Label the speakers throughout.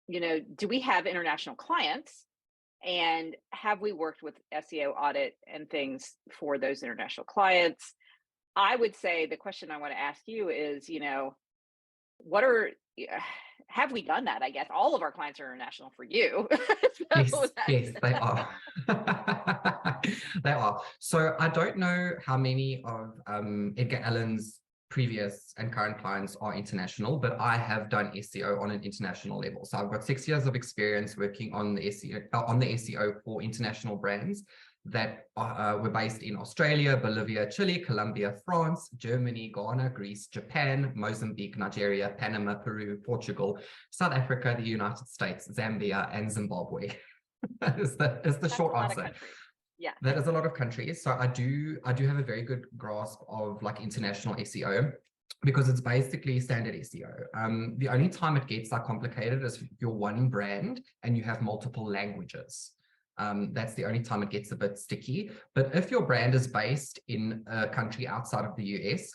Speaker 1: do we have international clients, and have we worked with SEO audit and things for those international clients? I would say the question I want to ask you is, have we done that? I guess all of our clients are international for you.
Speaker 2: Yes, they are. They are. So I don't know how many of Edgar Allan's previous and current clients are international, but I have done SEO on an international level. So I've got 6 years of experience working on the SEO for international brands that were based in Australia, Bolivia, Chile, Colombia, France, Germany, Ghana, Greece, Japan, Mozambique, Nigeria, Panama, Peru, Portugal, South Africa, the United States, Zambia, and Zimbabwe. is the short answer.
Speaker 1: Yeah,
Speaker 2: that is a lot of countries. So I do have a very good grasp of like international SEO, because it's basically standard SEO. The only time it gets like complicated is if you're one brand and you have multiple languages. That's the only time it gets a bit sticky. But if your brand is based in a country outside of the US,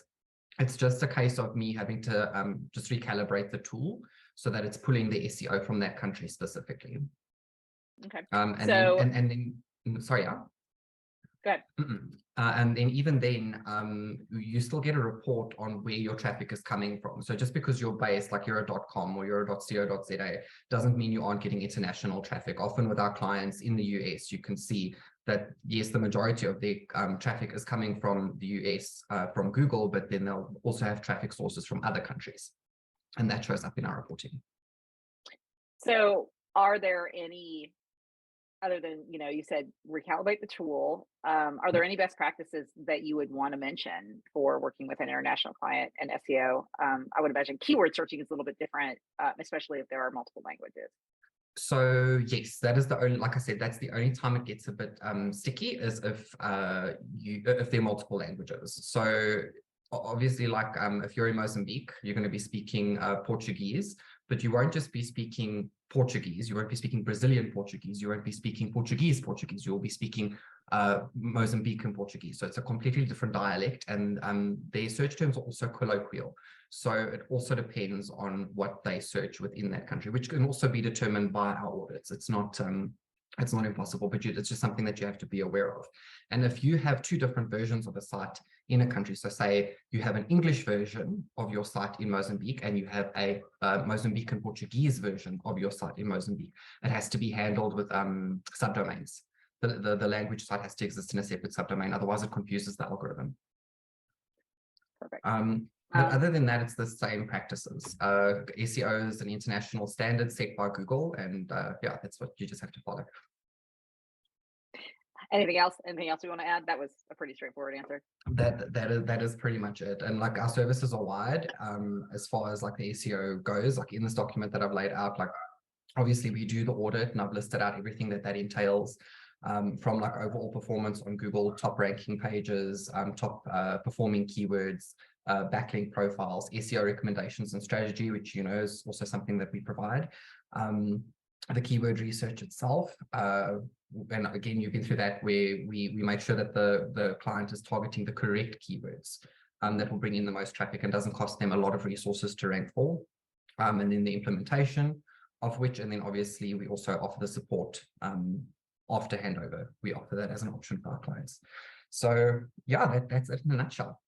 Speaker 2: it's just a case of me having to just recalibrate the tool so that it's pulling the SEO from that country specifically.
Speaker 1: Okay.
Speaker 2: Sorry, yeah.
Speaker 1: Go ahead.
Speaker 2: And then even then, you still get a report on where your traffic is coming from. So just because you're based, like you're a .com or you're a .co.za, doesn't mean you aren't getting international traffic. Often with our clients in the US, you can see that, yes, the majority of their traffic is coming from the US, from Google, but then they'll also have traffic sources from other countries. And that shows up in our reporting.
Speaker 1: So are there any, other than, you said recalibrate the tool, are there any best practices that you would want to mention for working with an international client and SEO? I would imagine keyword searching is a little bit different, especially if there are multiple languages.
Speaker 2: So yes, that is the only, like I said, that's the only time it gets a bit sticky, is if there are multiple languages. So obviously, like if you're in Mozambique, you're going to be speaking Portuguese, but you won't just be speaking Portuguese. You won't be speaking Brazilian Portuguese. You won't be speaking Portuguese. You will be speaking Mozambican Portuguese. So it's a completely different dialect, and their search terms are also colloquial. So it also depends on what they search within that country, which can also be determined by our audits. It's not impossible, but it's just something that you have to be aware of. And if you have two different versions of a site in a country, so say you have an English version of your site in Mozambique and you have a Mozambican Portuguese version of your site in Mozambique, it has to be handled with subdomains. The language site has to exist in a separate subdomain, otherwise it confuses the algorithm.
Speaker 1: Perfect.
Speaker 2: But other than that, it's the same practices. SEO is an international standard set by Google, and yeah, that's what you just have to follow.
Speaker 1: Anything else we want to add? That was a pretty straightforward answer.
Speaker 2: That is pretty much it. And like our services are wide as far as like the SEO goes. Like in this document that I've laid out, like obviously we do the audit, and I've listed out everything that entails, from like overall performance on Google, top ranking pages, top performing keywords, backlink profiles, SEO recommendations and strategy, which is also something that we provide. The keyword research itself, and again, you've been through that, where we make sure that the client is targeting the correct keywords that will bring in the most traffic and doesn't cost them a lot of resources to rank for. And then the implementation of which, and then obviously we also offer the support after handover. We offer that as an option for our clients. So yeah, that's it in a nutshell.